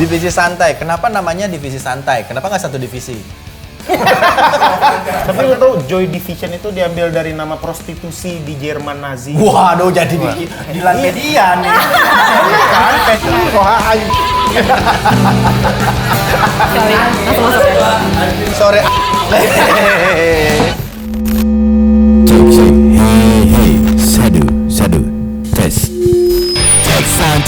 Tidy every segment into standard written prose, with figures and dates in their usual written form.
divisi santai. Kenapa namanya divisi santai? Kenapa nggak satu divisi? Tapi lo tau Joy Division itu diambil dari nama prostitusi di Jerman Nazi. Waduh, jadi Dilan media nih. Kan fashion rohaan. Kalian langsung masuk ya. Sore. Hey, sadu, tes. Check sound.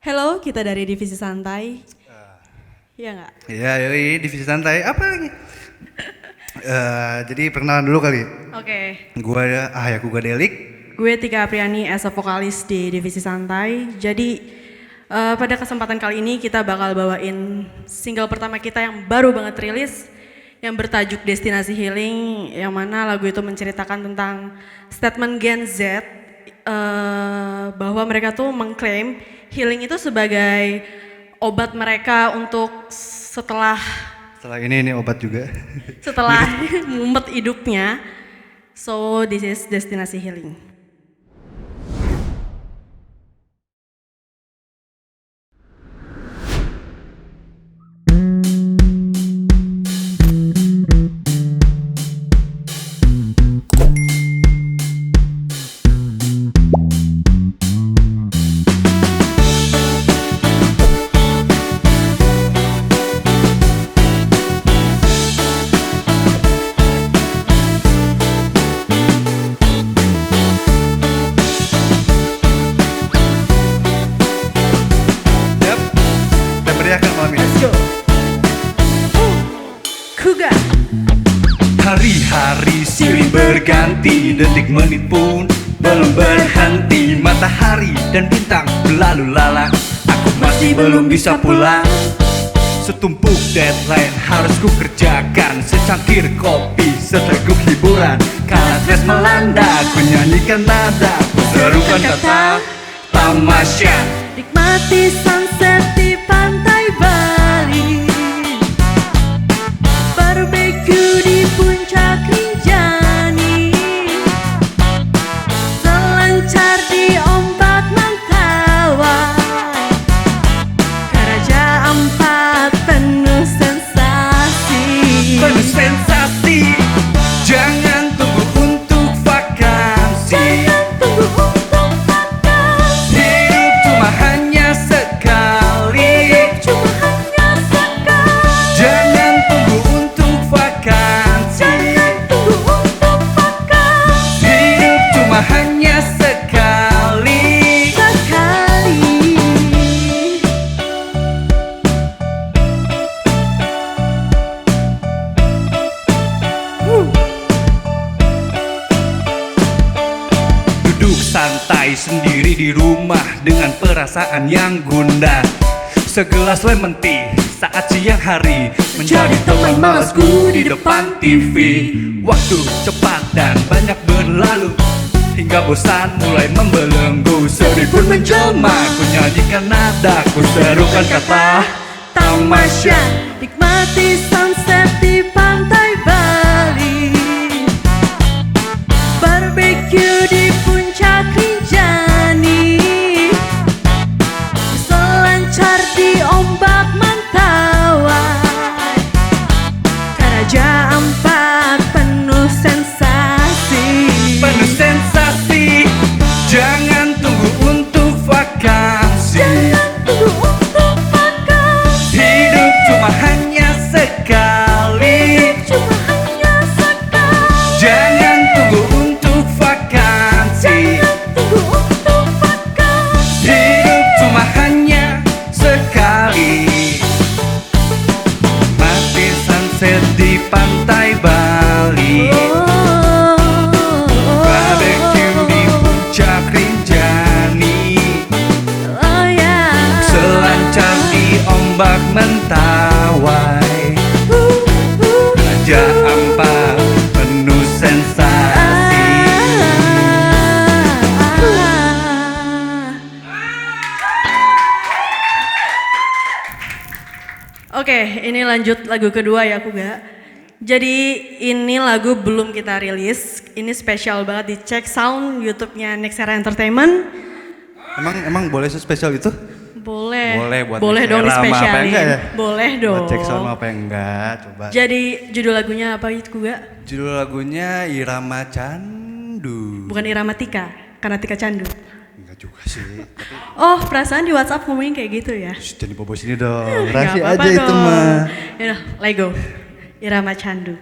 Halo, kita dari Divisi Santai. Iya nggak? Iya, yoi, divisi santai. Apa lagi? Jadi perkenalan dulu kali. Oke. Gua Delik. Gue Tika Apriani as a vokalis di Divisi Santai. Jadi pada kesempatan kali ini kita bakal bawain single pertama kita yang baru banget rilis, yang bertajuk Destinasi Healing, yang mana lagu itu menceritakan tentang statement Gen Z bahwa mereka tuh mengklaim healing itu sebagai obat mereka untuk setelah ini obat juga. setelah mumet hidupnya. So this is Destinasi Healing. Hari-hari silih berganti, detik menit pun belum berhenti. Matahari dan bintang berlalu lalang, aku masih belum bisa pulang. Setumpuk deadline harus ku kerjakan, secangkir kopi, seteguk hiburan. Kala stres melanda, ku nyanyikan nada, ku serukan kata tamasya. Nikmati sunset di pantai Bali, barbecue di puncak Rinjani, selancar di ombak Mentawai, Karaja Ampat penuh sensasi. Penuh sensasi, jangan tunggu untuk vakansi. Hidup cuma hanya sekali. Jangan tunggu untuk vakansi. Hidup cuma hanya sekali. Duduk santai sendiri di rumah dengan perasaan yang gundah. Segelas lemon tea saat siang hari menjadi teman malasku di depan TV. Waktu cepat dan banyak berlalu hingga bosan mulai membelenggu. Sedih pun menjelma, ku nyanyikan nada, ku serukan kata tamasya. Nikmati sunset di pantai Bali, barbecue di puncak Rinjani, selancar di ombak Mentawai, Karaja Ampat penuh sensasi. Penuh sensasi, jangan tunggu untuk vakansi. Hidup cuma hanya sekali. Jangan tunggu untuk vakansi. Hidup cuma hanya sekali. Mati sunset di pantai Bali, barbecue di puncak Rinjani, selancar di ombak Mentawai, Raja Ampat penuh sensasi. Oke, ini lanjut lagu kedua ya Kuga. Jadi ini lagu belum kita rilis, ini spesial banget, dicek sound YouTube-nya Nexera Entertainment. Emang boleh spesial itu? Boleh. Buat Boleh dong Nexera sama apa dispesialin. enggak ya? Boleh dong. Buat cek sama apa enggak, coba. Jadi judul lagunya apa itu Kuga? Judul lagunya Irama Candu. Bukan Irama Tika, karena Tika Candu. Enggak juga sih. Tapi Oh, perasaan di WhatsApp ngomongin kayak gitu ya? shh, jangan dibawa sini dong. Nggak Rahasia apa-apa aja itu dong. mah. Yaudah, Lego. Irama Candu.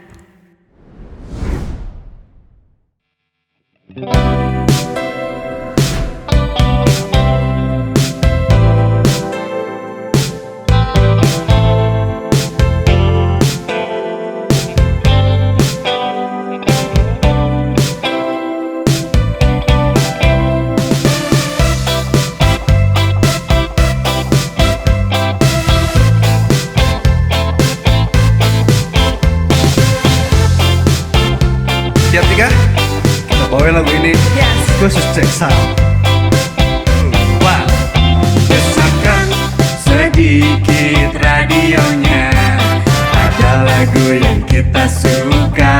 Siap Tika? Kita bawain lagu ini Yes. khusus cek sound. Wah, besarkan sedikit radionya. Ada lagu yang kita suka,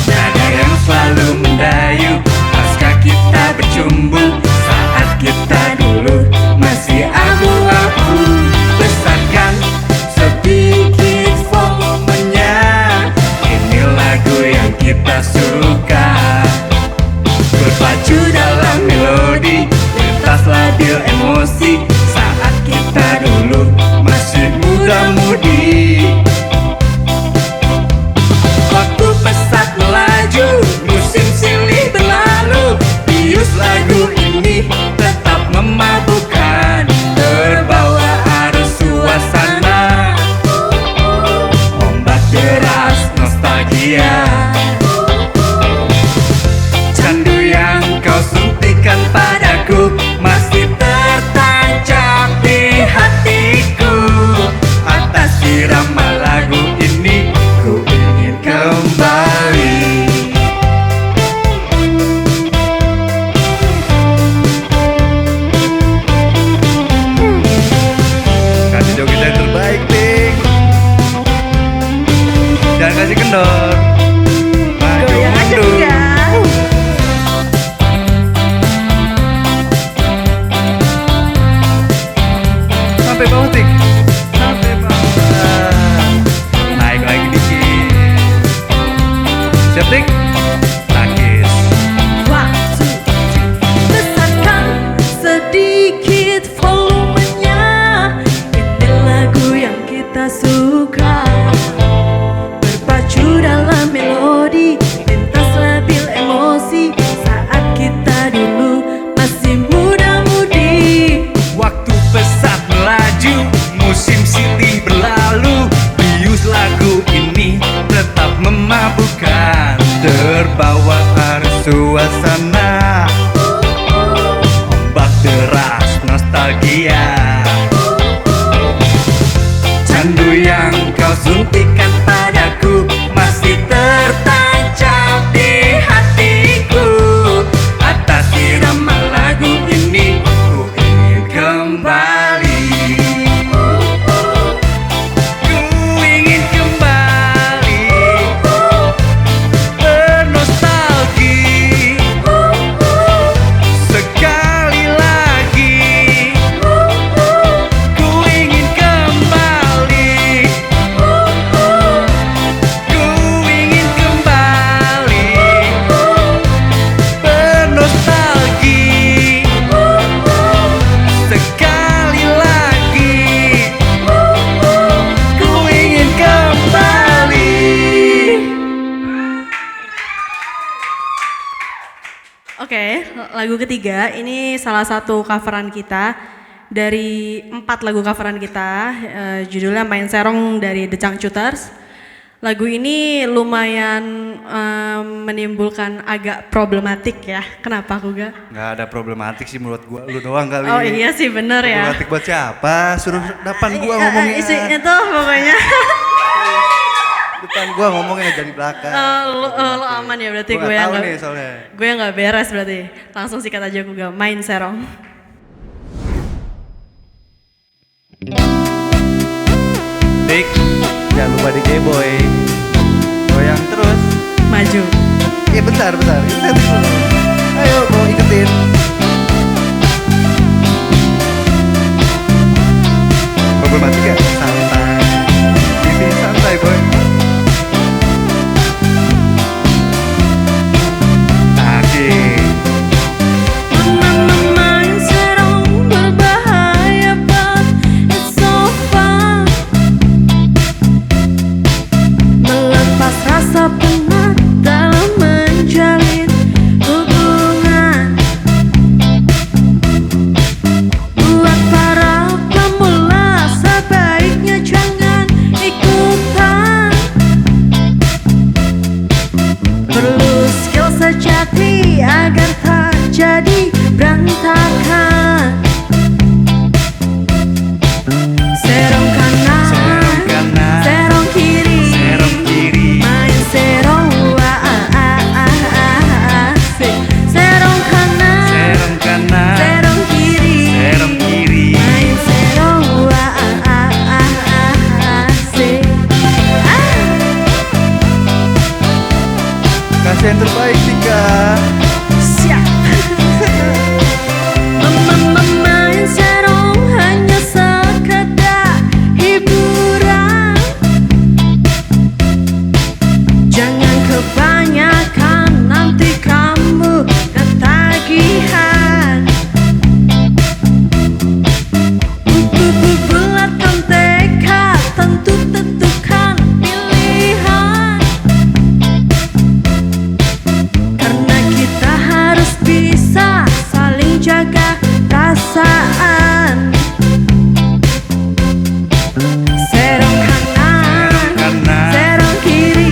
nada yang selalu mendayu pasca kita bercumbu. Saat kita dulu masih abu-abu. Besarkan sedikit volumenya. Ini lagu yang kita suka, berpacu dalam melodi, lintas labil emosi. Saat kita dulu masih muda-mudi. Waktu pesat melaju, musim silih berlalu. Bius lagu ini tetap memabukkan, terbawa arus suasana. Ombak deras nostalgia, candu yang kau suntikan padaku masih tertancap di hatiku. Atas irama lagu ini ku ingin kembali. Kasih joget yang terbaik, Pink. Jangan kasih kendor. Maju Goyang aja mundur. Kuga. Sampai bawah, Tik. Sampai bawah. Naik lagi dikit. Siap, Tik? Takis. Waktu besarkan sedikit volumenya. Ini lagu yang kita suka, berpacu dalam melodi, lintas labil emosi. Saat kita dulu masih muda-mudi. Waktu pesat melaju, musim silih berlalu. Bius lagu ini tetap memabukkan, Terbawa arus suasana. ombak deras nostalgia. Candu yang kau suntikan padaku masih tertancap di hatiku. Atas irama lagu ini ku ingin kembali. Ku ingin kembali bernostalgi sekali lagi. Ku ingin kembali. Ku ingin kembali bernostalgi sekali lagi. Ku ingin kembali. Oke, lagu ketiga ini salah satu coveran kita dari 4 lagu coveran kita, judulnya Main Serong dari The Changcuters. Lagu ini lumayan menimbulkan agak problematik ya. Kenapa Kuga? Nggak ada problematik sih menurut gua, lu doang kali. Oh iya sih bener ya. Problematik buat siapa? Suruh depan gua ngomongin. Isinya tuh pokoknya Depan gua ngomongin aja di belakang. lo aman ya berarti Gua gue nggak yang tahu nggak- nih soalnya. gue yang nggak beres berarti. Langsung sikat aja Kuga, Main Serong. Dik, jangan lupa di Boy. Goyang terus. Maju. Iya bentar. Ini setting dulu. Ayo mau iketin. Problematika santai. Ini santai boy. Main serong berbahaya but it's so fun. Melepas rasa penat dalam menjalin hubungan. Buat para pemula sebaiknya jangan ikutan. Perlu skill sejati agar tak jadi berantakan. Serong kanan, serong kiri, main serong asik. Serong kanan, serong kiri, main serong asik. Kasih yang terbaik Tika. Siap. Main serong hanya sekedar hiburan. Jangan kebanyakan, nanti kamu ketagihan. Bulatkan tekad, tentukan pilihan. Karena kita harus bisa saling jaga perasaan. Serong kanan, serong kiri,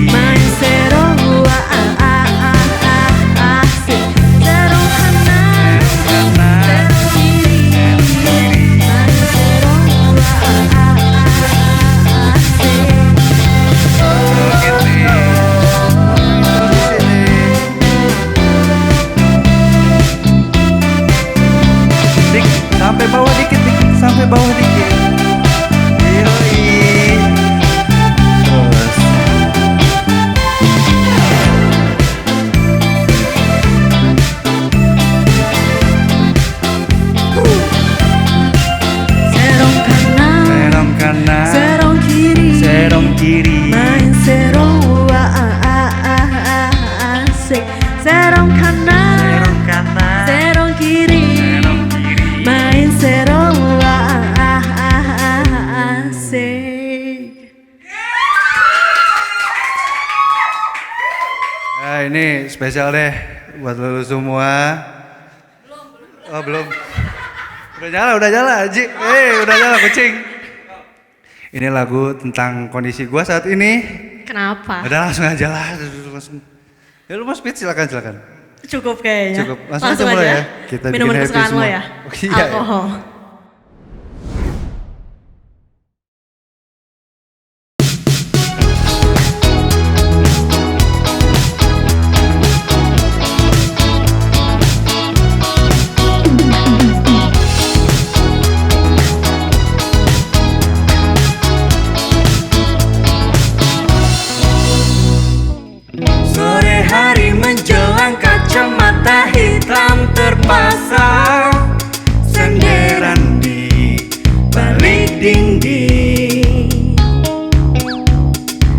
main serong asik. Serong kanan, serong kiri, main serong Dik, sampai bawah dikit, sampai bawah dikit. Yoi. Terus. serong kanan, serong kiri, main serong asik. Serong kanan, serong kiri, main serong asik. Nah, ini spesial deh buat lu semua. Oh, belum. Udah nyala, Ji. Udah nyala kucing. Ini lagu tentang kondisi gua saat ini. Kenapa? Udah langsung aja lah. Langsung. Ya lu mau speed silakan. Cukup kayaknya. Cukup. Langsung aja mulai ya. Kita bikin Minuman happy kesukaan lo semua. ya? Oh, iya. Alkohol. Sore hari menjelang kacamata hitam terpasang, senderan di balik dinding,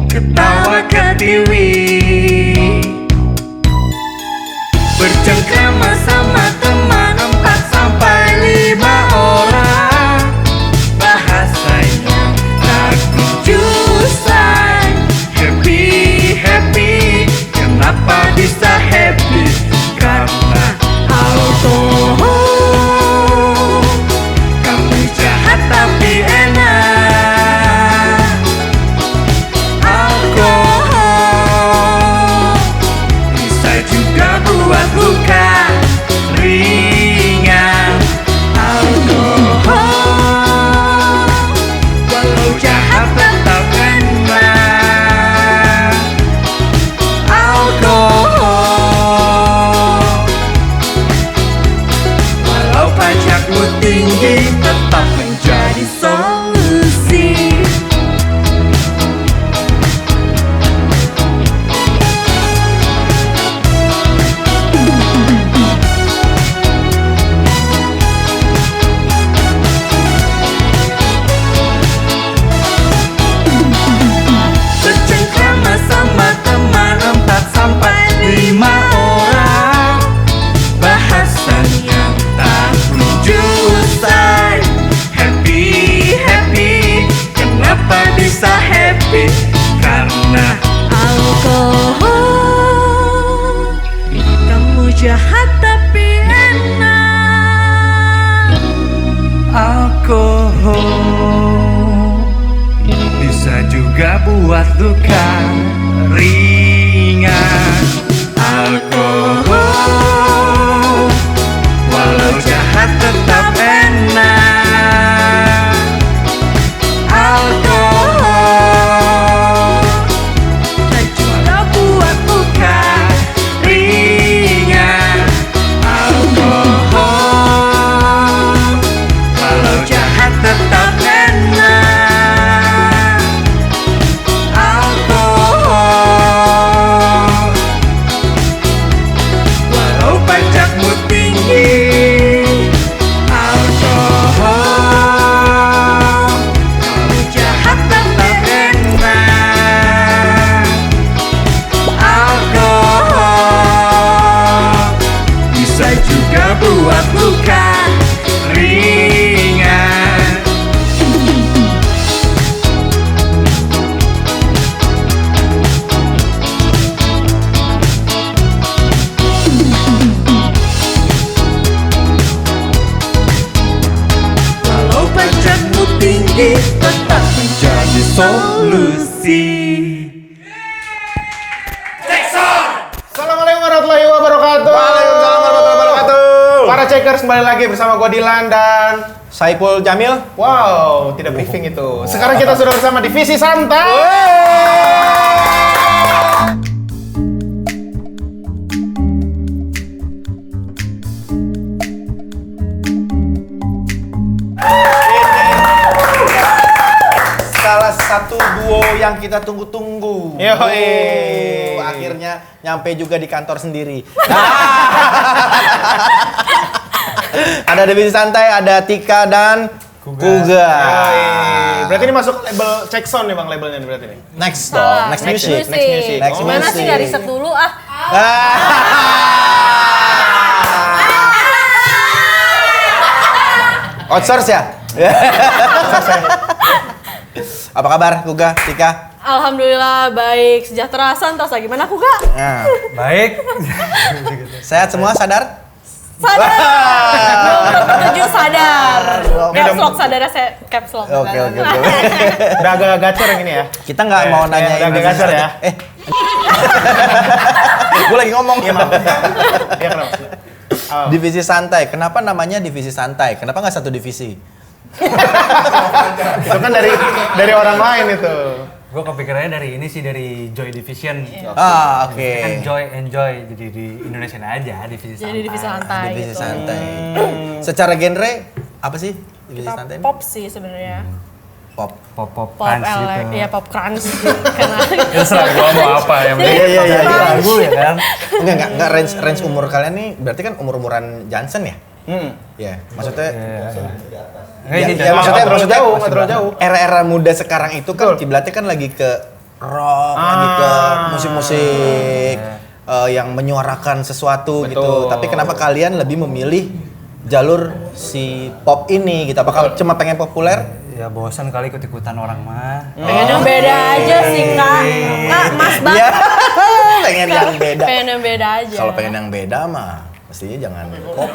ketawa ketiwi, bercengkrama sama teman 4 sampai 5 orang, bahasanya lagu jusan. Happy, kenapa bisa happy? Karena alkohol. Kamu jahat tapi enak. Alkohol bisa juga buat luka ringan. Alkohol walau jahat tetap enak. Walau pajakmu tinggi tetap menjadi solusi. luka ringan. Alkohol walau jahat tetap enak. Alkohol tak cuma buat luka ringan. Alkohol walau jahat tetap enak. Alkohol walau pajakmu tinggi. Alkohol walau jahat tetap enak. Alkohol bisa juga buat luka ringan. Walau pajakmu tinggi, tetap menjadi solusi. Assalamualaikum warahmatullahi wabarakatuh. Waalaikumsalam warahmatullahi wabarakatuh. Para Checkers kembali lagi bersama gua Dilan dan Saiful Jamil. wow, tidak briefing itu. Sekarang kita sudah bersama Divisi Santai. Salah satu duo yang kita tunggu-tunggu. Yoi. Akhirnya nyampe juga di kantor sendiri. Ada Divisi Santai, ada Tika dan Kuga. Yoi. Berarti ini masuk label Check Sound nih Bang, labelnya nih berarti nih. Next dong, next music. Next music. Next Gimana music. sih nggak riset dulu ah? Outsource ya? Apa kabar Kuga, Tika? Alhamdulillah baik, sejahtera, santas. Gimana aku gak? Nah, Baik. sehat semua, sadar? Sadar. Belum tertuju sadar. Belum. Caps lock sadarnya saya caps lock. Oke. Udah agak gacor yang ini ya. Kita nggak mau nanya udah agak gacor ya. Gue lagi ngomong. Iya maaf. Iya kenapa? Oh. Divisi Santai. Kenapa namanya Divisi Santai? Kenapa nggak satu divisi? Itu kan dari orang lain itu. Gue kepikirannya dari ini sih, dari Joy Division. Ah, oke. Kan Joy, enjoy, jadi di Indonesia aja divisi santai. Jadi divisi santai. Divisi gitu. Santai. Secara genre apa sih Divisi Santai? Pop sih sebenarnya. Pop. Pop Pop crunch gitu. Iya pop crunch gitu. Karena Terserah gua mau apa yang penting Iya. lagu ya kan. Enggak range umur kalian nih berarti kan umur-umuran Johnson ya? Ya, maksudnya maksudnya nggak terlalu jauh. era-era muda sekarang itu kan kiblatnya kan lagi ke rock, lagi ke musik-musik yang menyuarakan sesuatu gitu. Tapi kenapa kalian lebih memilih jalur si pop ini gitu? Apakah cuma pengen populer? Ya bosan kali ikut-ikutan orang mah. pengen yang beda aja sih kak. Kak, mas Iya, banget. pengen yang beda. Pengen yang beda aja. Kalau pengen yang beda mah mestinya jangan pop.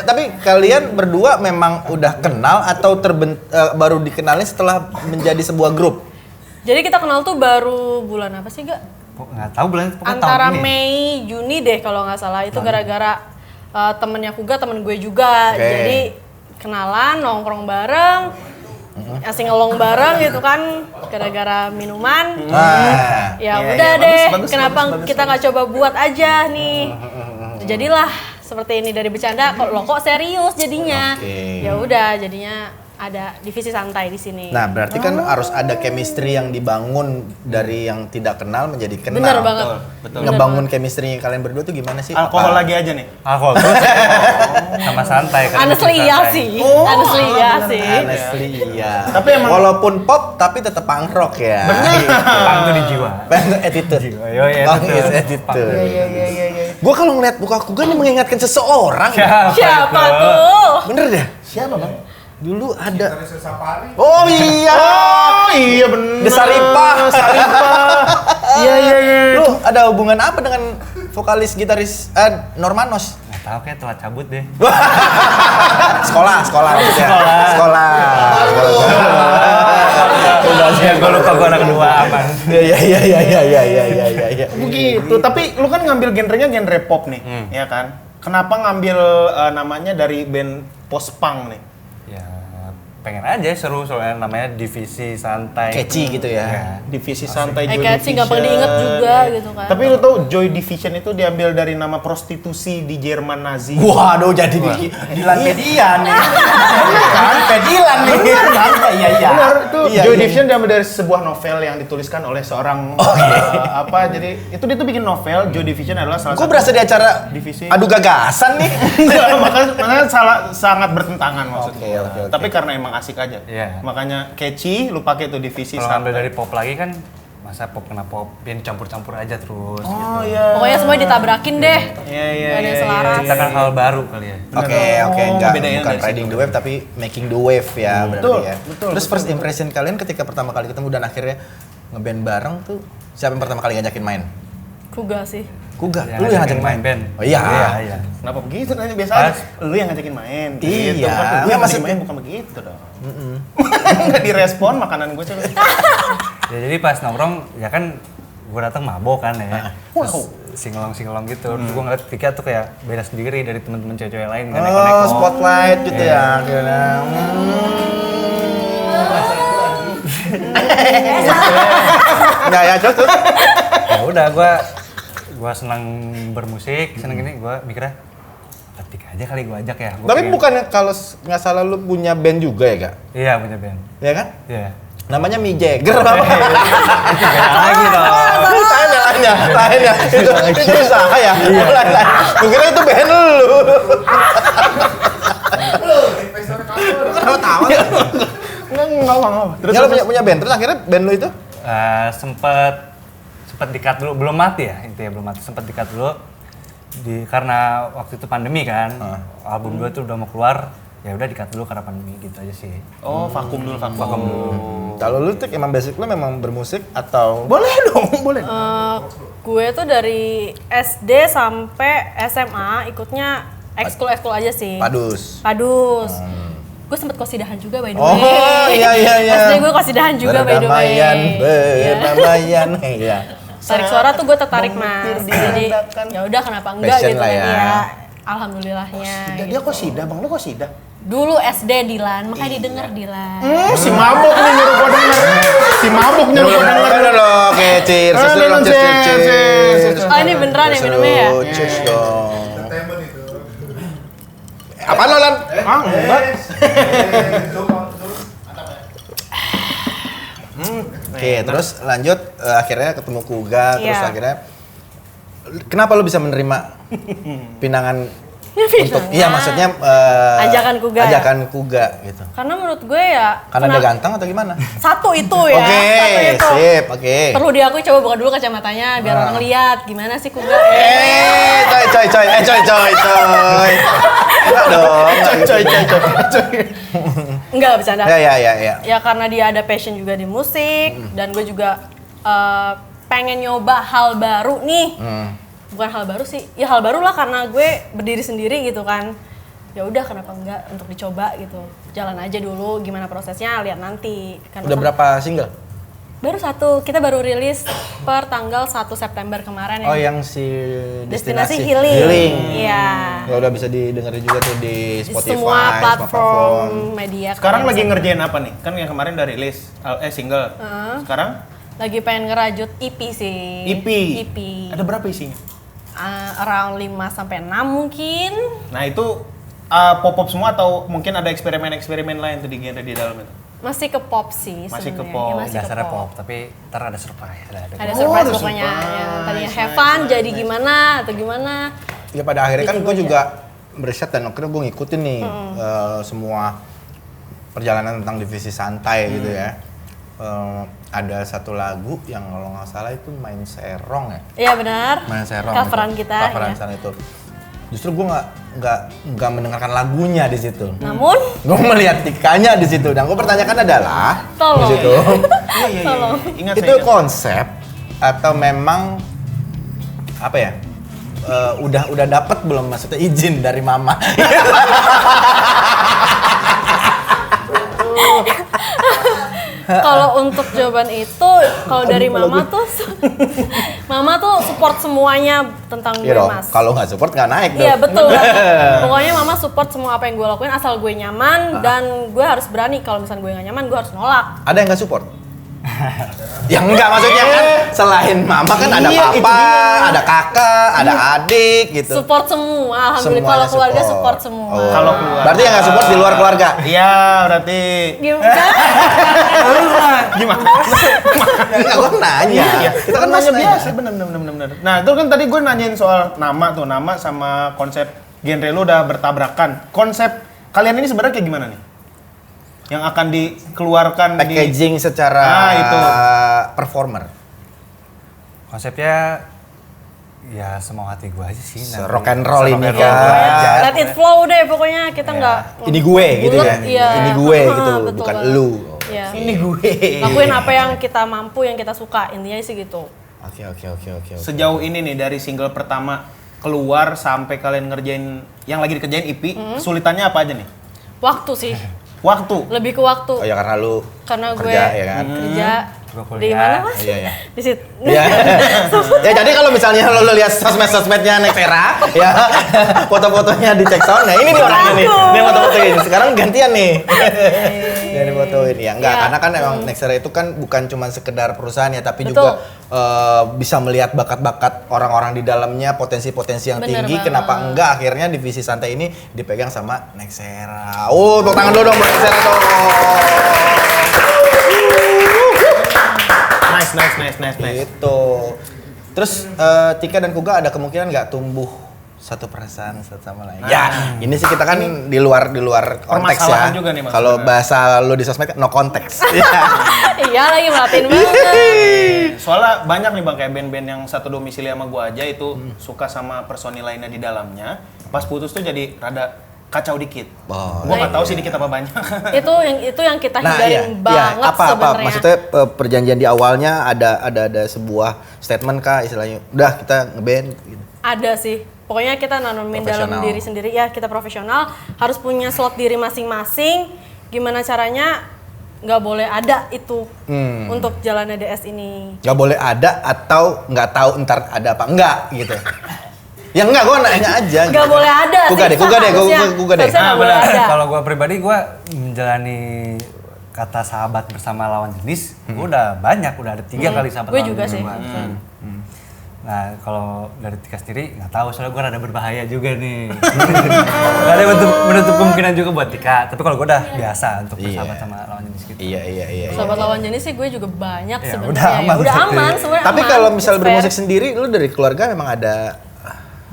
tapi kalian berdua memang udah kenal atau baru dikenalnya setelah menjadi sebuah grup? Jadi kita kenal tuh baru bulan apa sih gak? Nggak tahu bulan pokoknya Antara tahun ini. Mei Juni deh kalau nggak salah. Itu gara-gara temennya Kuga, temen gue juga. Oke. Jadi kenalan, nongkrong bareng, asing ngelong bareng gitu kan, gara-gara minuman. Nah, Ya Iya, udah iya, deh, bagus, kenapa bagus. kita nggak coba buat aja nih? Jadilah seperti ini, dari bercanda kok serius jadinya. Oke. Ya udah, jadinya ada divisi santai di sini. nah berarti kan harus ada chemistry yang dibangun dari yang tidak kenal menjadi kenal. Bener banget. Ngebangun chemistry kalian berdua tuh gimana sih? Alkohol Apa? lagi aja nih. Alkohol terus sama santai kan. Honestly iya sih. Honestly iya sih. Honestly, iya. Tapi emang- walaupun pop tapi tetap punk rock ya. Pang tuh di jiwa. Punk attitude. Yoi, Punk attitude. is attitude. Iya. Gue kalau ngeliat muka aku kan mengingatkan seseorang. Siapa tuh? Bener deh. Siapa bang? Dulu ada. Oh iya. Oh iya bener. Desaripah. Iya. Lu ada hubungan apa dengan vokalis gitaris Normanos? Nggak tahu kayak telat cabut deh. Sekolah maksudnya. Sekolah. sih. Gue lupa gue anak kedua aman. Iya. Begitu, tapi lu kan ngambil genrenya genre pop nih, ya kan? Kenapa ngambil namanya dari band post-punk nih? Ya pengen aja seru soalnya namanya Divisi Santai. Catchy gitu ya. Divisi Santai, Joy Kayak sih gampang Division. diinget juga gitu kan. Tapi lu tau Joy Division itu diambil dari nama prostitusi di Jerman Nazi. Waduh, jadi Dilan Pedian nih. Kan Pedilan nih. Iya. Benar, itu Iya, Joy iya. Division diambil dari sebuah novel yang dituliskan oleh seorang jadi itu dia tuh bikin novel. Joy Division adalah salah Gue berasa di acara divisi. adu gagasan nih. makanya sangat bertentangan maksudnya. Oke. Tapi karena emang asik aja. Iya. Makanya catchy, lu pakai tuh divisi Kalau ngambil santai. dari pop lagi kan masa pop kena pop, yang campur-campur aja terus gitu. Oh iya. Pokoknya semua ditabrakin deh. Iya. Gak ada yang selaras. Ciptakan hal baru kali ya. Oke, Oh, enggak bedain bukan dari riding situ. the wave tapi making the wave ya berarti Betul, ya. betul, Terus betul. first impression kalian ketika pertama kali ketemu dan akhirnya ngeband bareng tuh siapa yang pertama kali ngajakin main? Kuga sih. Kuga, Yang lu yang ngajakin ngajakin main main band. Oh iya. Iya. Kenapa begitu nanya biasa Pas. aja. Lu yang ngajakin main. Iya, Gitu, kan. Lu yang maksud- ngajakin main bukan begitu dong. Enggak direspon makanan gue coba. Ya, jadi pas nongkrong ya kan gue datang mabok kan ya. Terus Wow. singelong gitu. Terus gue ngeliat Vika tuh kayak beda sendiri dari teman-teman cewek-cewek lain kan. Oh, spotlight gitu ya. Kira. Enggak ya, terus. Ya udah gue senang bermusik, senang gini gue mikirnya ketik aja kali gue ajak ya. Gua Tapi pengen- bukannya kalau nggak salah lu punya band juga ya, Kak? Iya punya band. Ya kan? Iya. Namanya Mi Jagger apa? Lagi dong. Lainnya. Itu usaha ya? Gue kira itu band lu. Kenapa tawa? Enggak. Terus Ya lu punya band, terus akhirnya band lu itu? Sempet di-cut dulu, belum mati ya intinya belum mati, sempet di-cut dulu karena waktu itu pandemi kan, album gue tuh udah mau keluar, ya udah di-cut dulu karena pandemi gitu aja sih. Oh, vakum dulu. Kalau lu tuh emang basic lu memang bermusik atau? Boleh dong, boleh. Gue tuh dari SD sampai SMA ikutnya ekskul aja sih. Padus. Gue sempet kosidahan juga by the way. Oh iya. SD gue kosidahan juga by the way. Berdamaian, iya. Tarik suara tuh gue tertarik mas. Mengukir Jadi diadakan. ya udah kenapa enggak Passion gitu lah kan ya. ya. Alhamdulillahnya. Dia kosidah, Bang. Lu kosidah. Dulu SD Dilan, makanya didengar Dilan. Si mabuk nih nyuruh gua denger. Si mabuk nyuruh gua denger. Udah loh, oke, cheers. Cheers. Oh ini beneran ya minumnya ya? Cheers dong. Apaan lo, Lan? Enggak. Oke, terus lanjut akhirnya ketemu Kuga, terus Iya. akhirnya kenapa lu bisa menerima pinangan untuk iya maksudnya Ajakan Kuga ya? ajakan Kuga gitu. Karena menurut gue ya Karena dia ganteng atau gimana? satu itu ya. Oke, satu itu. sip, oke. Perlu diakui coba buka dulu kacamatanya biar orang lihat gimana sih Kuga. Coy. Enggak dong. Coy. Enggak bercanda. Ya. Ya karena dia ada passion juga di musik dan gue juga pengen nyoba hal baru nih. Bukan hal baru sih, ya hal baru lah karena gue berdiri sendiri gitu kan. Ya udah kenapa enggak untuk dicoba gitu. Jalan aja dulu gimana prosesnya lihat nanti. Kan Udah berapa single? Baru satu, kita baru rilis per tanggal 1 September kemarin Oh, ya. yang si Destinasi Healing. Iya. Ya udah bisa didengerin juga tuh di Di Spotify, semua platform media. Sekarang kalian lagi bisa- ngerjain apa nih? Kan yang kemarin udah rilis single. Sekarang lagi pengen ngerajut EP sih. EP. EP. Ada berapa isinya? Around 5 sampai 6 mungkin. Nah, itu pop-pop semua atau mungkin ada eksperimen-eksperimen lain tuh di genre di dalam itu? Masih ke pop sih Masih ke sebenarnya. pop. Ya, masih ke Dasarnya pop, tapi ntar ada surprise. Ada Oh, surprise ada pokoknya. surprise. Ya, tadinya have fun jadi gimana atau gimana. Ya pada akhirnya kan Gitu gue aja. juga beriset dan akhirnya gue ngikutin nih semua perjalanan tentang divisi santai gitu ya. Ada satu lagu yang kalau nggak salah itu main serong ya. Iya benar. Main serong. Coveran itu. kita. Coveran ya. sana itu. Justru gue nggak mendengarkan lagunya di situ. Namun Gue melihat tikanya di situ dan gue pertanyakan adalah Tolong. di situ Iya. Ingat itu konsep atau memang apa ya? Udah dapat belum maksudnya izin dari mama? Kalau untuk jawaban itu, kalau dari Mama tuh, Mama tuh support semuanya tentang gue, Iya dong, Mas. kalau nggak support nggak naik dong. Iya betul. Pokoknya Mama support semua apa yang gue lakuin asal gue nyaman dan gue harus berani. Kalau misalnya gue nggak nyaman, gue harus nolak. Ada yang nggak support? Ya enggak, maksudnya kan selain mama kan ada Iya, itu papa, dia. ada kakak, ada adik gitu. Support semua, alhamdulillah. Semuanya Kalau keluarga support semua. Oh. Kalau keluarga. Berarti yang nggak support di luar keluarga. Iya, berarti Gimana? gimana? Enggak, gua nanya. Iya, Kita kan nanya nanya. biasa, bener. Nah, itu kan tadi gue nanyain soal nama sama konsep genre lu udah bertabrakan. Konsep kalian ini sebenarnya kayak gimana nih? Yang akan dikeluarkan Packaging secara itu. performer. Konsepnya ya semau hati gue aja sih. Rock and roll ini rock and roll kan. aja. Let it flow deh pokoknya kita nggak Ini gue gitu bulet, ya. iya. Ini gue gitu, Betul bukan banget. lu. Iya. ini gue. Lakuin apa yang kita mampu, yang kita suka, intinya sih gitu. Oke. Sejauh ini nih dari single pertama keluar sampai kalian ngerjain yang lagi dikerjain EP, kesulitannya apa aja nih? Waktu sih, Waktu. lebih ke waktu. Oh ya karena lu Karena gue kerja ya kan. kerja Gue kuliah. di mana Mas? Iya. Di situ. Ya. Ya jadi kalau misalnya lo lihat sosmed-sosmednya Nexera ya, foto-fotonya di check sound. Nah, ini nih orangnya nih. Dia foto-fotoin. Sekarang gantian nih. Dia difotoin. Ya enggak, Iya. karena kan emang Nexera itu kan bukan cuma sekedar perusahaan ya, tapi Betul. juga bisa melihat bakat-bakat orang-orang di dalamnya, potensi-potensi yang Bener tinggi. banget. Kenapa enggak akhirnya divisi santai ini dipegang sama Nexera. Oh, tepuk tangan dulu dong buat Nexera dong. Nice. Gitu. Terus Tika dan Kuga ada kemungkinan nggak tumbuh satu perasaan satu sama lain? Ya, ini sih kita kan di luar konteks ya. Permasalahan juga nih maksudnya. Kalau bahasa lu di sosmed kan no konteks. Iya lagi merhatiin banget. Soalnya banyak nih Bang kayak band-band yang satu domisili sama gua aja itu suka sama personil lainnya di dalamnya. Pas putus tuh jadi rada kacau dikit. Oh. Gua nggak tahu sih dikit apa banyak. itu yang kita hindarin banget apa sebenarnya. maksudnya perjanjian di awalnya ada sebuah statement kah istilahnya udah kita ngeband gitu. Ada sih. Pokoknya kita nanamin dalam Profesional. diri sendiri ya, kita profesional, harus punya slot diri masing-masing. Gimana caranya nggak boleh ada itu untuk jalannya DS ini. Nggak boleh ada atau nggak tahu ntar ada apa enggak gitu. Ya enggak, gue nanya aja. Nggak boleh ada sih. Kuga deh. Harusnya nggak boleh ada. Kalau gue pribadi gue menjalani kata sahabat bersama lawan jenis, gue udah banyak, udah ada 3 kali sahabat Gue lawan juga jenis sih. gua. Nah kalau dari Tika sendiri nggak tahu, soalnya gue rada berbahaya juga nih. Gak ada menutup kemungkinan juga buat Tika, tapi kalau gue udah biasa untuk bersahabat sama lawan jenis gitu. Iya. Sahabat lawan jenis sih gue juga banyak Ya, sebenarnya. udah aman Udah berarti. aman sebenarnya. Tapi aman, kalau misal it's bermusik fair. sendiri, lu dari keluarga memang ada.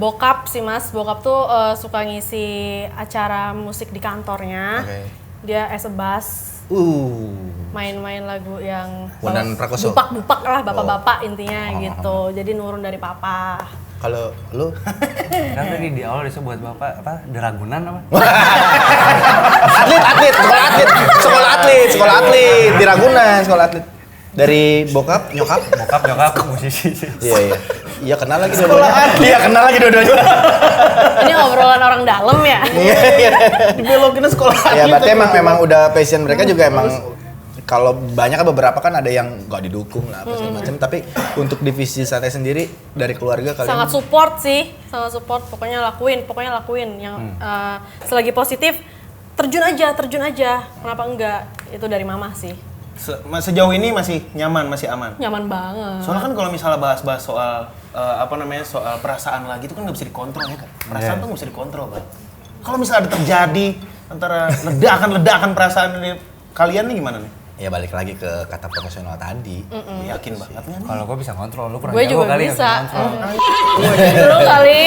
Bokap sih Mas, bokap tuh suka ngisi acara musik di kantornya. Oke. Dia as a bass, main-main lagu yang Bondan Prakoso? bupak-bupak lah, bapak-bapak intinya gitu. Jadi nurun dari papa. Kalau lu Kan tadi di awal disebut buat bapak apa? The Ragunan apa? sekolah atlet di Ragunan, sekolah atlet. Dari bokap, nyokap. Bokap musisi. Iya. Iya kenal lagi dua-duanya. Ini obrolan orang dalam ya. Dibelokin sekolah. Ya berarti memang udah passion mereka juga emang kalau banyak beberapa kan ada yang nggak didukung lah apa segala macam, tapi untuk divisi santai sendiri dari keluarga kalian Sangat support sih, sangat support. Pokoknya lakuin yang selagi positif terjun aja. Kenapa enggak? Itu dari mama sih. Sejauh ini masih nyaman, masih aman. Nyaman banget. Soalnya kan kalau misalnya bahas-bahas soal soal perasaan lagi itu kan nggak bisa dikontrol ya kan. Perasaan tuh nggak bisa dikontrol kan. Kalau misalnya ada terjadi antara ledakan perasaan ini kalian nih gimana nih? ya balik lagi ke kata profesional tadi. Yakin banget nggak nih? Kalau gue bisa kontrol, lu kurang Gue jago juga kali nggak bisa. kontrol. Dulu kali.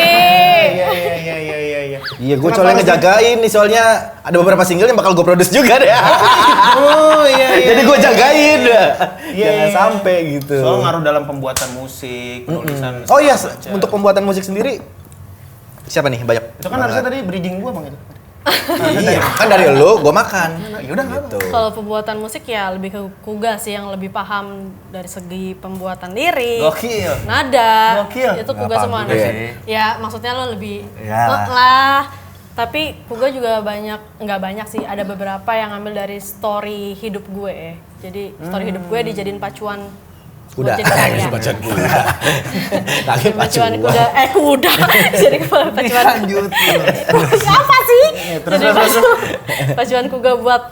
Iya. Iya, gue soalnya ngejagain nih, soalnya ada beberapa single yang bakal gue produce juga deh. Oh iya. Jadi gue jagain dah. Iya, Jangan iya. sampai gitu. Soal ngaruh dalam pembuatan musik, penulisan. Oh iya, segala macam. untuk pembuatan musik sendiri siapa nih banyak? Itu kan harusnya tadi bridging gua Bang itu. Iya, kan dari lu, gue makan. Ya udah gitu. Kalau pembuatan musik ya lebih ke Kuga sih yang lebih paham dari segi pembuatan lirik, Gokil. nada. Gokil. Itu Nggak Kuga paham semua. juga sih. Ya maksudnya lo lebih Iyalah. lah Tapi Kuga juga nggak banyak sih, ada beberapa yang ngambil dari story hidup gue. Jadi story hidup gue dijadiin pacuan Kuda. buat jadi karya. Pacuan kuda. Lagi Pacuan pacuan. kuda, kuda. Jadi pacuan. Lanjut. Apa sih? terus, Jadi terus, pacuan Kuga buat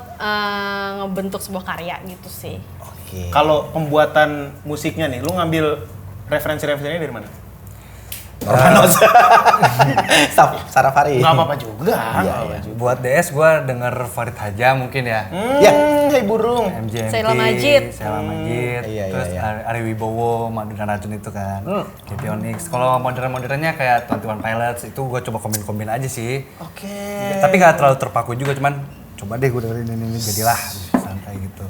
ngebentuk sebuah karya gitu sih. Oke. Kalau pembuatan musiknya nih, lu ngambil referensi-referensinya dari mana? Romanos. Sarafari. Nggak apa-apa juga. Iya, nggak apa-apa iya. juga. Buat DS gue denger Farid Haja mungkin ya. Ya. Hai burung. MJMT, Sheila Majid. Sheila Majid, Iya, iya, terus iya. Ari Wibowo, Madu dan Racun itu kan, Kipionix. Kalau modern-modernnya kayak 21 Pilots itu gue coba kombin-kombin aja sih. Oke. Tapi nggak terlalu terpaku juga, cuman coba deh gue dengerin ini jadilah santai gitu.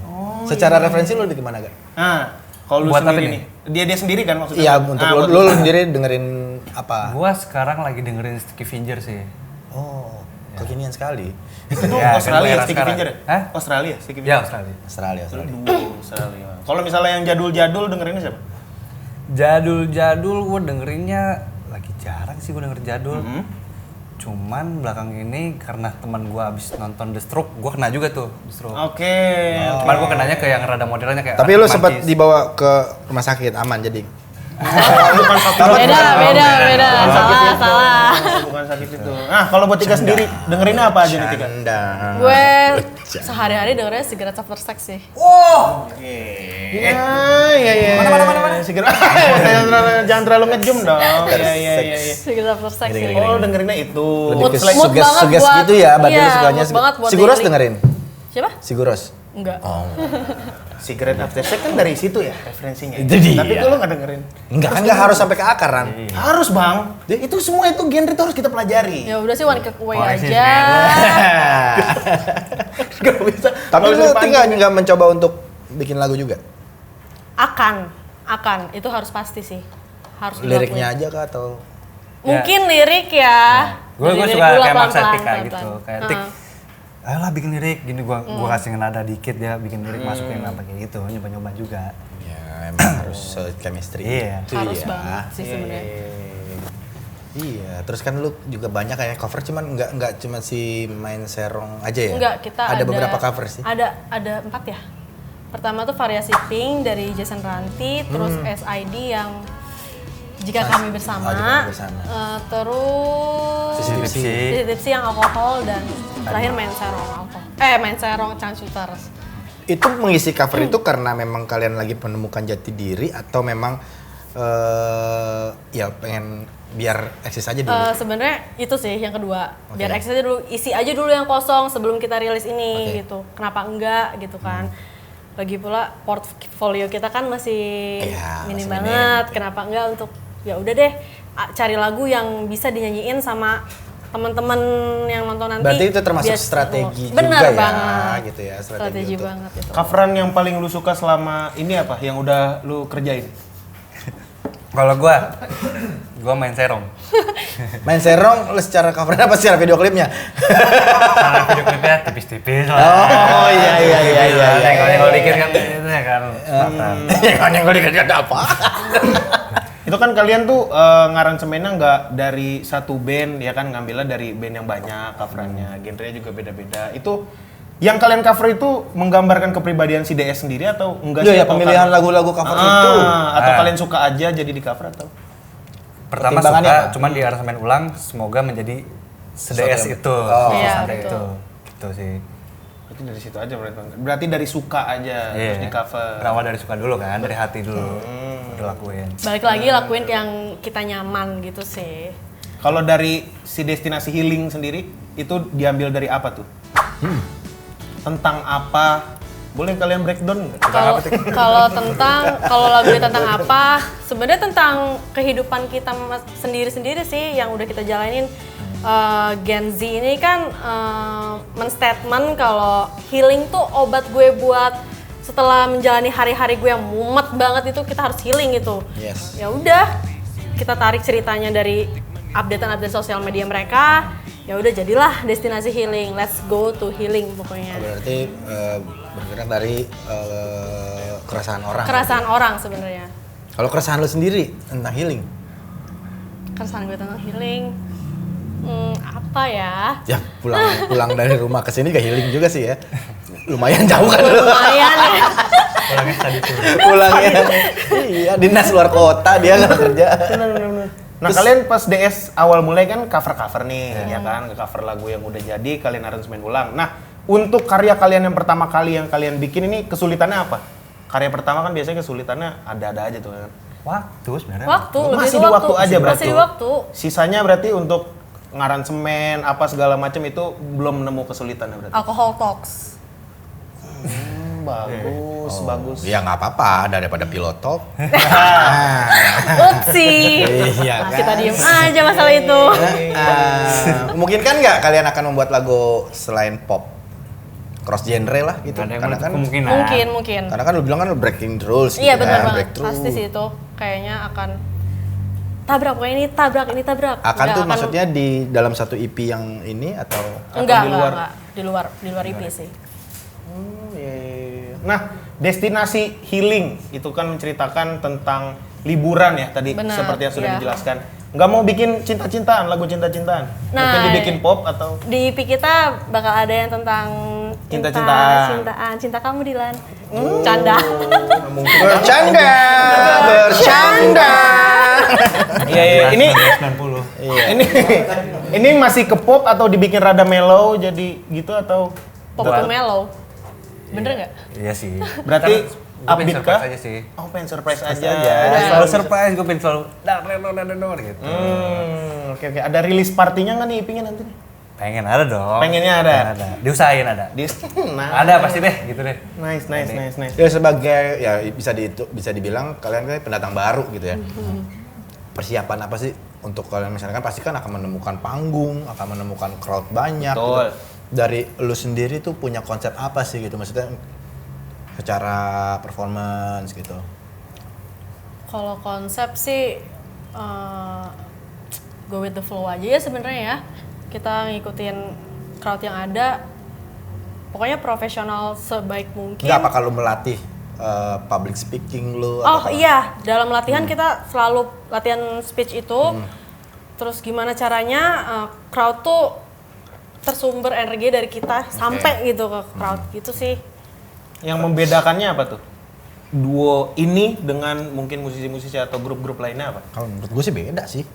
Secara referensi lu di gimana gak? Nah, kalau lu Buat apa sendiri nih? nih, dia sendiri kan maksudnya? Iya, untuk buat lu sendiri dengerin apa? Gue sekarang lagi dengerin Sticky Finger sih. Oh, kekinian sekali. Itu Ya, Australia, kan Sticky sekarang. Finger ya? Hah? Australia, Sticky Ya Finger? Australia. Australia. Australia. Kalau misalnya yang jadul-jadul dengerinnya siapa? Jadul-jadul gue dengerinnya lagi jarang sih gue denger jadul. Mm-hmm. Cuman belakang ini karena teman gue abis nonton The Stroke, gue kena juga tuh The Stroke. Oke. Cuman gue kenanya ke yang rada modernnya kayak Tapi lu Arctic sempat Monkeys. dibawa ke rumah sakit aman jadi. Bukan sakit. Beda. Bukan sakit itu. Salah. Bukan sakit itu. Nah, kalau buat Tika sendiri, dengerinnya apa aja nih Tika? Canda. Gue sehari-hari dengernya Cigarettes After Sex sih. Iya. Mana. Segera. Jangan terlalu ngejum dong. Iya. Cigarettes After Sex sih. Oh, dengerinnya itu. Lebih ke Mood banget suges buat- gitu ya, berarti iya, lu sukanya. mood banget buat Siguros daily. dengerin? Siapa? Siguros. Enggak. Oh. Cigarette After Sex kan dari situ ya referensinya. Itu dia. Tapi kalau nggak dengerin. Enggak kan enggak harus sampai ke akar kan. Harus bang. Itu semua itu genre itu harus kita pelajari. Ya udah sih one click away Oasis, aja. Gak bisa. Tapi Nggak lu bisa tinggal dipanjangin. nggak mencoba untuk bikin lagu juga? Akan. Itu harus pasti sih. Harus Liriknya dilakuin. aja kah atau? Mungkin lirik ya. Gue Dari lirik suka dulu kayak maksa pelan-pelan, Tik kayak gitu. pelan-pelan. Kayak Heeh. Tik, ayolah bikin lirik gini gua kasih nada dikit dia bikin lirik masukin apa kayak gitu, nyoba-nyoba juga. Ya emang harus chemistry. Iya. Itu Harus ya. banget sih sebenarnya. Iya, terus kan lu juga banyak kayak cover cuman nggak cuma si main serong aja ya? Enggak, kita ada beberapa cover sih. Ada 4 ya. Pertama tuh variasi Pink dari Jason Ranti, terus SID yang Jika Kami Bersama, Jika Kami Bersama. Terus Tipsy. Tipsy yang alkohol dan terakhir main serong alkohol. Main serong Changcuters. Itu mengisi cover itu karena memang kalian lagi menemukan jati diri atau memang ya pengen biar eksis aja dulu? Sebenarnya itu sih yang kedua, Oke. biar eksis aja dulu, isi aja dulu yang kosong sebelum kita rilis ini Oke. gitu. Kenapa enggak gitu kan? Lagi pula portfolio kita kan masih Iya, minim masih banget. minim. Kenapa enggak untuk ya udah deh cari lagu yang bisa dinyanyiin sama teman-teman yang nonton nanti. Berarti itu termasuk biar- strategi Bener juga ya, banget. gitu ya, strategi Strategi untuk- banget itu. Coveran yang paling lu suka selama ini apa? Yang udah lu kerjain? Kalau gua main serong. Main serong lu secara cover apa secara video klipnya? Karena video klipnya tipis-tipis lah. Oh iya. Kalau dikit kan itu ya kan. Selatan. Yang gue dikit ada apa? Itu kan kalian tuh ngaransemennya nggak dari satu band ya kan, ngambilnya dari band yang banyak coverannya, genrenya juga beda-beda. Itu yang kalian cover itu menggambarkan kepribadian si DS sendiri atau enggak Iya sih? ya, Atau pemilihan kalian- lagu-lagu cover itu. Atau kalian suka aja jadi di cover atau? Pertama Pertimbangannya suka, apa? cuman di aransemen ulang semoga menjadi Sesuatu se-DS yang- itu, Oh. Iya, sesantai betul. itu. Gitu sih. Berarti dari situ aja berarti. Berarti dari suka aja terus di cover. Berawal dari suka dulu kan, dari hati dulu. Dilakuin. Balik lagi lakuin yang kita nyaman gitu sih. Kalau dari si destinasi healing sendiri itu diambil dari apa tuh? Tentang apa? Boleh kalian breakdown nggak? Kalau lagunya tentang apa, sebenarnya tentang kehidupan kita sendiri-sendiri sih yang udah kita jalanin. Gen Z ini kan men-statement kalau healing tuh obat gue buat setelah menjalani hari-hari gue yang mumet banget itu kita harus healing gitu. Yes. Ya udah, kita tarik ceritanya dari update-update sosial media mereka. Ya udah jadilah destinasi healing. Let's go to healing pokoknya. Berarti bergerak dari keresahan orang. Keresahan orang sebenarnya. Kalau keresahan lu sendiri tentang healing, Keresahan gue tentang healing. Apa ya? Ya pulang dari rumah ke sini gak healing juga sih ya. Lumayan jauh kan. Lumayan ya. Pulangnya. Iya, dinas luar kota dia nggak kerja. Nah, kalian pas DS awal mulai kan cover-cover nih, ya kan? Cover lagu yang udah jadi, kalian aransemen ulang. Nah, untuk karya kalian yang pertama kali yang kalian bikin ini kesulitannya apa? Karya pertama kan biasanya kesulitannya ada-ada aja tuh kan. Waktu sebenarnya. Waktu, lebih Masih ke di waktu aja berarti. Masih di waktu. Sisanya berarti untuk ngaransemen apa segala macam itu belum nemu kesulitannya berarti. Alcohol talks. Bagus. Ya nggak apa-apa daripada pilot talk. Upsi. Iya kan? Kita diem aja masalah itu. Mungkin kan nggak kalian akan membuat lagu selain pop? Cross genre lah gitu. Ada yang Karena kan kemungkinan. Mungkin. karena kan lu bilang kan lu breaking the rules Iya gitu benar kan, banget. breakthrough. Pasti sih itu kayaknya akan tabrak, pokoknya ini tabrak. Akan Nggak tuh maksudnya di dalam satu EP yang ini atau enggak, di luar? enggak. Di luar IP sih. Nah, destinasi healing itu kan menceritakan tentang liburan ya tadi Benar, seperti yang sudah iya. dijelaskan. Nggak mau bikin cinta-cintaan, lagu cinta-cintaan. Nah, Mungkin dibikin pop atau Di IP kita bakal ada yang tentang Cinta-cintaan. cinta kamu Dilan. Canda. bercanda. Iya. Ini masih ke pop atau dibikin rada mellow jadi gitu atau Pop mellow. Bener nggak? Iya sih. berarti upbeat surprise kah? aja sih. Oh, pengen surprise aja. Selalu surprise, gue pengen selalu dar gitu. Oke. Ada rilis partinya nggak nih IP-nya nanti? Pengen ada dong. Pengennya ada. Diusahain ada. Nah, Ada pasti deh, gitu deh. nice. Ya sebagai ya bisa dibilang kalian kan pendatang baru gitu ya. Persiapan apa sih untuk kalian misalkan pasti kan akan menemukan panggung, akan menemukan crowd banyak Betul. gitu. Dari lu sendiri tuh punya konsep apa sih gitu maksudnya secara performance gitu. Kalau konsep sih go with the flow aja ya sebenarnya ya. Kita ngikutin crowd yang ada. Pokoknya profesional sebaik mungkin. Enggak apa kalau melatih public speaking lu Oh iya, dalam latihan kita selalu latihan speech itu. Terus gimana caranya crowd tuh tersumber energi dari kita sampai gitu ke crowd gitu sih. Yang membedakannya apa tuh? Duo ini dengan mungkin musisi-musisi atau grup-grup lainnya apa? Kalau menurut gue sih beda sih.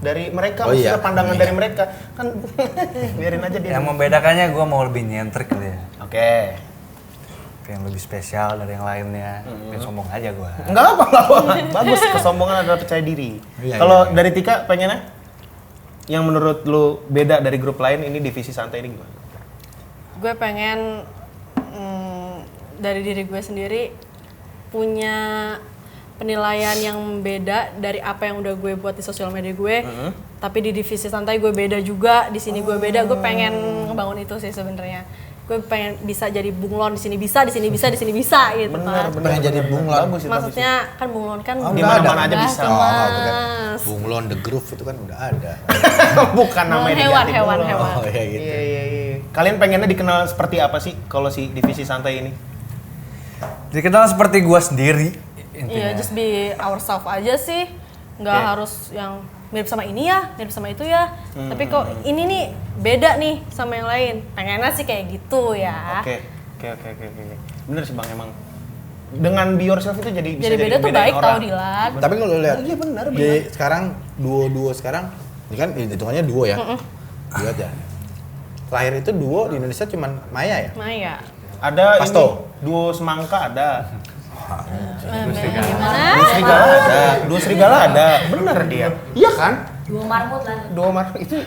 Dari mereka, Oh iya. maksudnya pandangan dari mereka kan biarin aja dia. Yang membedakannya gue mau lebih nyentrik kali ya. Oke. Yang lebih spesial dari yang lainnya. Pengen sombong aja gue. Enggak apa. Bagus, kesombongan adalah percaya diri. Iya, Kalau iya. dari Tika pengennya? Yang menurut lu beda dari grup lain ini divisi santai ini gimana? Gue pengen dari diri gue sendiri punya penilaian yang beda dari apa yang udah gue buat di sosial media gue. Tapi di divisi santai gue beda juga, di sini gue beda. Gue pengen ngebangun itu sih sebenarnya. Gue pengen bisa jadi bunglon, di sini bisa, di sini bisa, di sini bisa gitu kan. Pengen jadi bunglon. Bagus itu. Maksudnya kan bunglon kan Di mana-mana aja bisa. Mas. Bunglon the groove itu kan udah ada. Bukan namanya diganti hewan. Oh iya gitu. Iya. Kalian pengennya dikenal seperti apa sih kalau si divisi santai ini? Dikenal seperti gue sendiri intinya. Iya, just be ourselves aja sih. Nggak harus yang mirip sama ini ya, mirip sama itu ya. Tapi kok ini nih beda nih sama yang lain. Pengennya sih kayak gitu ya. Oke. Bener sih Bang emang. Dengan be yourself itu jadi bisa Jadi beda tuh ngebedain baik orang. tau Dilan. Tapi kalau lu lihat Iya benar. di sekarang duo sekarang ini kan hitungannya duo ya. Lihat ya. Terakhir itu duo di Indonesia cuman Maya ya. Maya. Ada Pasto. ini duo semangka ada. Gimana? Duo serigala ada. Bener dia. Iya kan? Duo marmut itu.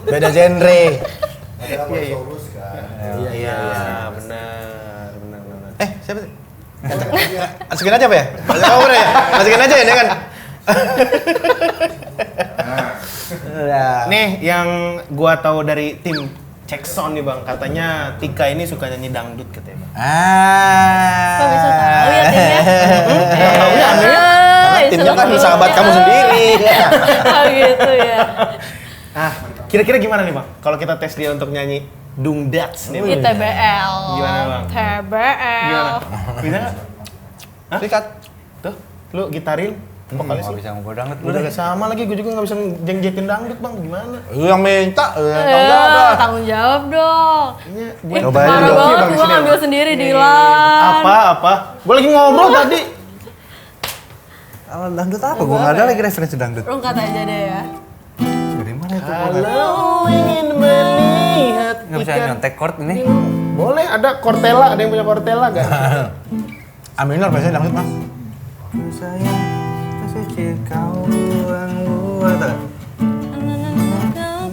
Beda genre. Iya, benar. Siapa sih? Masukin aja apa ya? Masukin aja ya dia kan. Nih yang gua tahu dari tim Check Sound nih Bang, katanya Tika ini suka nyanyi dangdut katanya Bang. Kok bisa tahu ya timnya? Karena timnya kan sahabat kamu sendiri. Oh gitu ya. Kira-kira gimana nih Bang? Kalau kita tes dia untuk nyanyi Dungdats nih Bang. ITBL. Gimana, Bang? TBL. Gimana? Bisa nggak? Sikat. Tuh, lu gitarin. Vokalis Nggak sih. bisa ngobrol dangdut. Udah gak sama lagi, gue juga gak bisa jeng-jetin dangdut bang, gimana? Lu yang minta, enggak. Tanggung jawab dong. Iya, Coba aja Parah dulu. banget, gue ngambil sendiri Dilan. Apa? Gue lagi ngobrol tadi. Alat dangdut apa? Gue nggak ada lagi referensi dangdut. Rungkat aja deh ya. Dari mana itu? Kalau ingin melihat Nggak bisa nyontek chord ini. Boleh, ada Cortella, ada yang punya Cortella gak? Aminor biasanya dangdut mah. Sayang, kasih kau yang luar.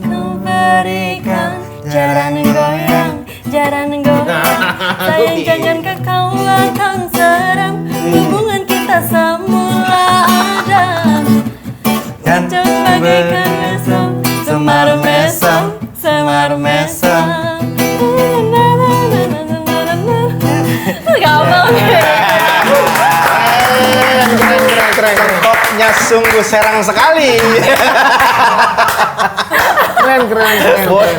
Kau berikan jaran goyang, jaran goyang. Sayang jangan kau akan serem. Hubungan kita semula ada. Jangan bagaikan mesem, semar mesem, semar mesem. Gampang. Keren. Topnya sungguh serang sekali. Keren.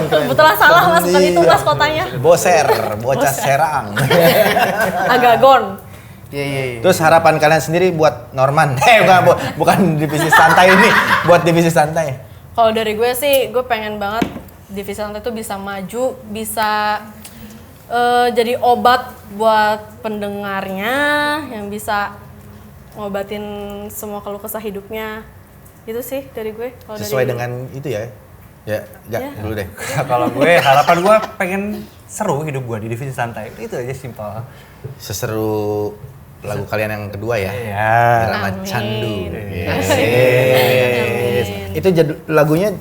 Kebetulan salah masukkan itu mas kotanya. Boser, bocah serang. Agak gon. Iya. Terus harapan kalian sendiri buat Norman? Bukan divisi santai ini, buat divisi santai. Kalau dari gue sih, gue pengen banget divisi santai itu bisa maju, bisa jadi obat buat pendengarnya, yang bisa ngobatin semua keluh kesah hidupnya. Itu sih dari gue. Kalau Sesuai dari dengan itu ya. Ya, enggak dulu deh. Kalau gue harapan gue pengen seru hidup gue di divisi santai. Itu aja simpel. Seseru lagu kalian yang kedua ya. Iya. Irama Amin. Candu. Yes. Amin. Itu lagunya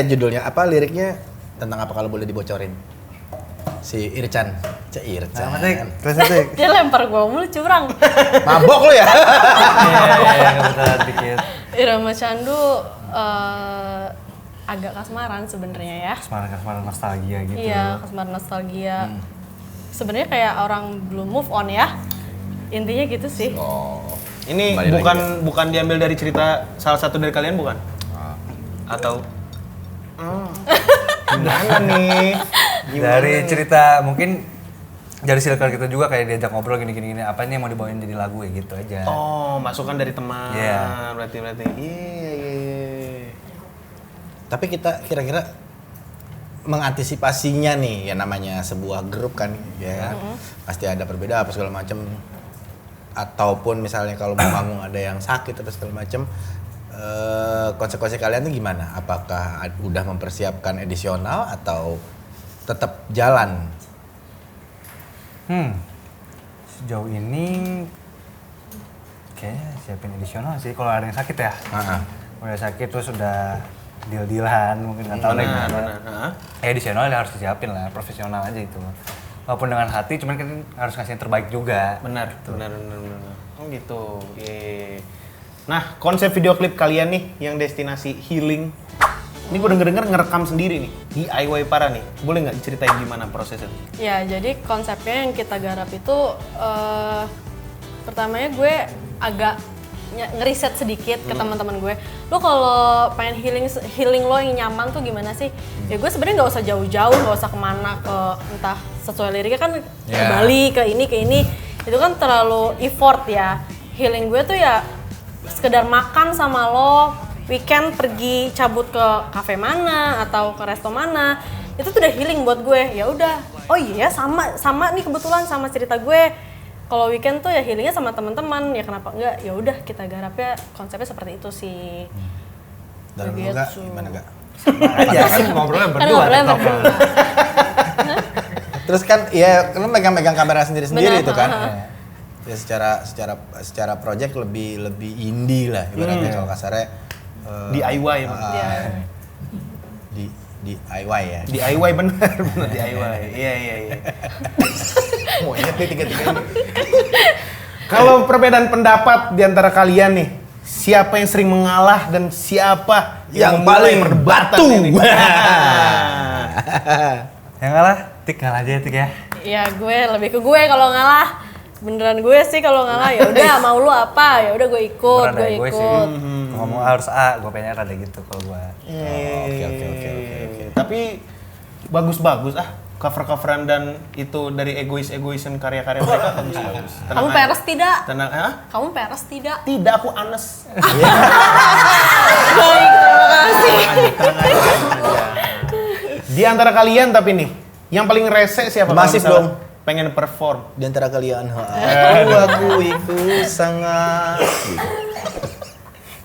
judulnya apa, liriknya tentang apa kalau boleh dibocorin? Si Ircan. Ircan. Dia lempar gue mulu curang. Mabok lu ya? Iya, kebetulan dikit. Irama Candu agak kasmaran sebenarnya ya. Kasmaran nostalgia gitu. Iya, kasmaran nostalgia. Sebenarnya kayak orang belum move on ya. Intinya gitu sih. Ini Kembali bukan diambil dari cerita salah satu dari kalian bukan? Atau gimana nih? Dari cerita mungkin dari circle kita juga kayak diajak ngobrol gini apa nih yang mau dibawain jadi lagu ya gitu aja. Oh, masukan dari teman. Iya. Berarti. Iya. Tapi kita kira-kira mengantisipasinya nih, ya namanya sebuah grup kan, ya kan? Pasti ada perbedaan apa segala macam. Ataupun misalnya kalau memang ada yang sakit atau segala macam, konsekuensi kalian tuh gimana? Apakah udah mempersiapkan edisional atau tetap jalan? Sejauh ini kayaknya siapin edisional sih kalau ada yang sakit ya. Udah sakit terus udah deal-dealan mungkin nggak tahu lagi gimana. Edisional harus disiapin lah, profesional aja itu. Walaupun dengan hati, cuman kan harus ngasih yang terbaik juga. Benar. Oh gitu. Iya. Nah, konsep video klip kalian nih yang destinasi healing. Ini gue denger ngerekam sendiri nih, DIY parah nih. Boleh nggak diceritain gimana prosesnya? Ya, jadi konsepnya yang kita garap itu pertamanya gue agak ngeriset sedikit ke teman-teman gue. Lo kalau pengen healing lo yang nyaman tuh gimana sih? Ya gue sebenarnya nggak usah jauh-jauh, nggak usah kemana ke entah sesuai liriknya kan ke Bali, ke ini. Itu kan terlalu effort ya. Healing gue tuh ya sekedar makan sama lo, weekend pergi cabut ke kafe mana atau ke resto mana, itu tuh udah healing buat gue. Ya udah, oh iya sama nih kebetulan sama cerita gue. Kalau weekend tuh ya healingnya sama teman-teman, ya kenapa enggak? Ya udah kita garapnya konsepnya seperti itu sih. Dalam lu enggak? Gimana enggak? Aja kan ngobrolnya Kan berdua. ngobrolnya berdua. Terus kan ya lu megang kamera sendiri-sendiri Benar, itu kan. Ya secara project lebih indie lah ibaratnya kalau kasarnya. DIY Iya. Di DIY ya. DIY bener DIY. Iya. Mau inget nih tiga-tiganya. Kalau perbedaan pendapat di antara kalian nih, siapa yang sering mengalah dan siapa Yang memulai paling perdebatan batu. ini? Yang ngalah, Tik ngalah aja Tik ya. Ya gue lebih ke gue kalau ngalah. Beneran gue sih kalau ngalah ya udah mau lu apa ya udah gue ikut, Beneran gue ada gue sih. ikut. Ngomong harus A, gue pengennya rada gitu kalau gue. Oke. Tapi bagus-bagus cover-coveran dan itu dari egoisan karya-karya mereka bagus. Kamu peres tidak? Tenang, hah? Kamu peres tidak? Tidak, aku anes. Baik, terima kasih. Di antara kalian tapi nih, yang paling rese siapa? Masif kalau misalnya dong. pengen perform. Di antara kalian, aku sangat.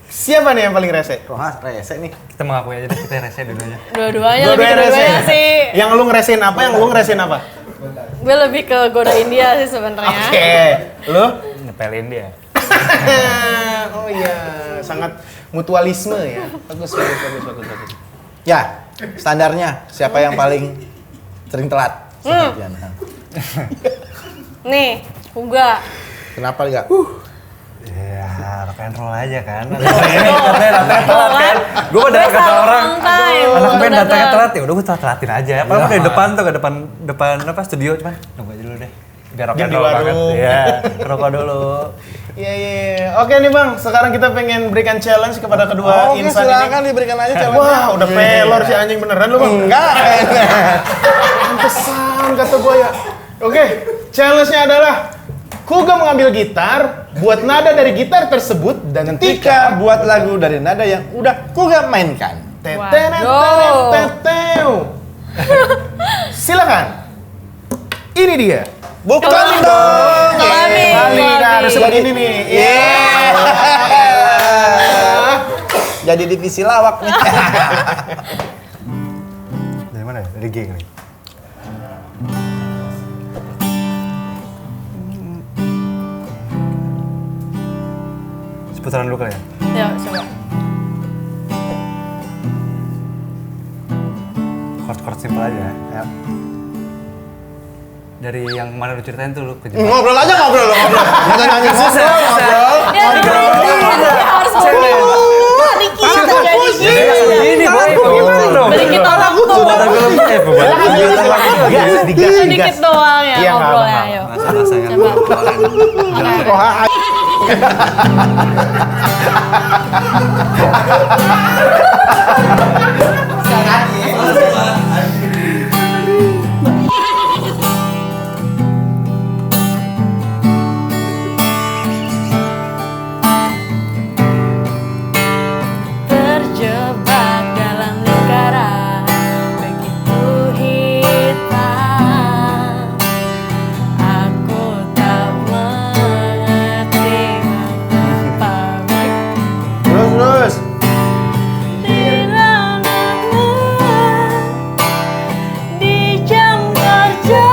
Siapa nih yang paling rese? Rohas rese nih. Kita mengakui aja deh, kita rese dulu aja. Dua-duanya lebih Dua-duanya ke dua-duanya rese. sih. Yang lu ngeresin apa? Yang lu ngeresin apa? Gue lebih ke godain dia sih sebenarnya. Oke, lu? Nepelin dia. Oh iya, sangat mutualisme ya. Bagus. Ya, standarnya siapa yang paling sering telat? Diana. Nih, Uga. Kenapa enggak? Ya, rock and roll aja kan. Katanya telat kan. Gue udah kata orang, anak band datangnya telat ya udah gue telatin aja. Padahal dari depan tuh ke depan apa studio cuman nunggu aja dulu deh. Biar rock and roll banget. Iya, rokok dulu. Iya. Oke nih Bang, sekarang kita pengen berikan challenge kepada kedua Oke, insan silakan ini. diberikan aja challenge. Wah, udah pelor si anjing beneran lu Bang. Enggak. Pantesan kata gue ya. Oke, challenge-nya adalah Kuga mengambil gitar, buat nada dari gitar tersebut dan Tika buat lagu dari nada yang udah Kuga mainkan. Waduh. Silakan. Ini dia. Bukan dong. Kami. Harus seperti ini nih. Jadi divisi lawak nih. Dari mana ya? Dari G kali. Seputaran dulu kali ya? Ya, coba. Chord simple aja ya. Dari yang mana lu ceritain tuh lu ke Ngobrol aja ngobrol. Jangan nanya ngobrol. Ya, harus dikit jadi Ini boy, gimana dong? Sedikit waktu. Sedikit doang ya Iya, ngobrolnya, ayo. Sayang. Coba. Terjebak dalam lingkaran begitu hitam, aku tak mengerti mengapa Terus. di jam kerja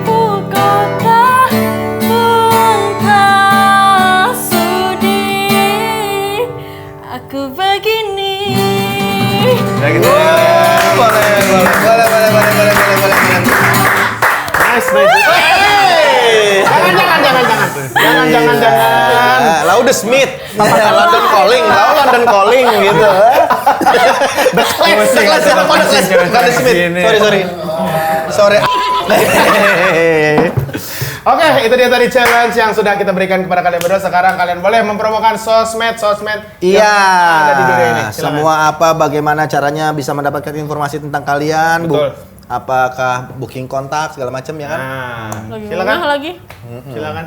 pukul tak sudi aku begini. Ya gitu. Boleh. Nice. Jangan. Laude Smith. London Calling gitu. The Clash siapa? Laude Smith. Sorry. Oke, itu dia tadi challenge yang sudah kita berikan kepada kalian berdua. Sekarang kalian boleh mempromokan sosmed yang Iya. ada di dunia ini. Silakan. Semua bagaimana caranya bisa mendapatkan informasi tentang kalian, Bu? Betul. Apakah booking kontak segala macam ya kan? Lebih Silakan. mudah lagi.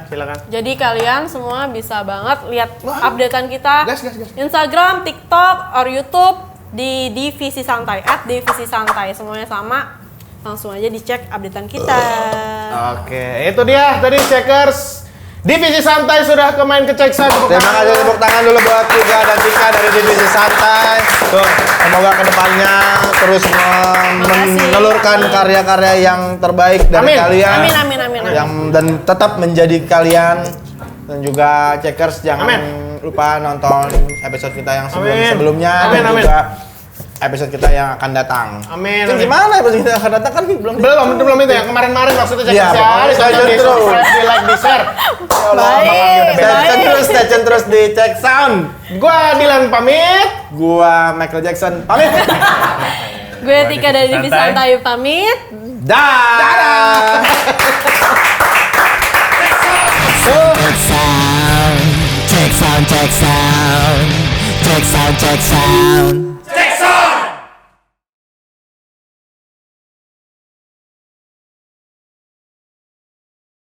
Silakan. Jadi kalian semua bisa banget lihat updatean kita Gas. Instagram, TikTok, or YouTube di Divisi Santai @divisi_santai, semuanya sama. Langsung aja dicek updatean kita. Oke, itu dia tadi Checkers. Divisi Santai sudah main ke Check Sound. Terima kasih, tepuk tangan dulu buat Kuga dan Tika dari Divisi Santai. Tuh, semoga kedepannya terus menelurkan karya-karya yang terbaik dari Amin. kalian. Amin. Dan tetap menjadi kalian. Dan juga Checkers jangan lupa nonton episode kita yang sebelumnya. Amin. Dan juga episode kita yang akan datang. Amin. Gimana episode kita akan datang kan belum Belum itu yang kemarin maksudnya Iya, Checkers ya. pokoknya stay tune terus. Di like, di share. Stay tune terus di Check Sound. Gua Dilan pamit. Gua Michael Jackson pamit. Gue Tika dari Divisi Santai pamit. Dadah. Check sound.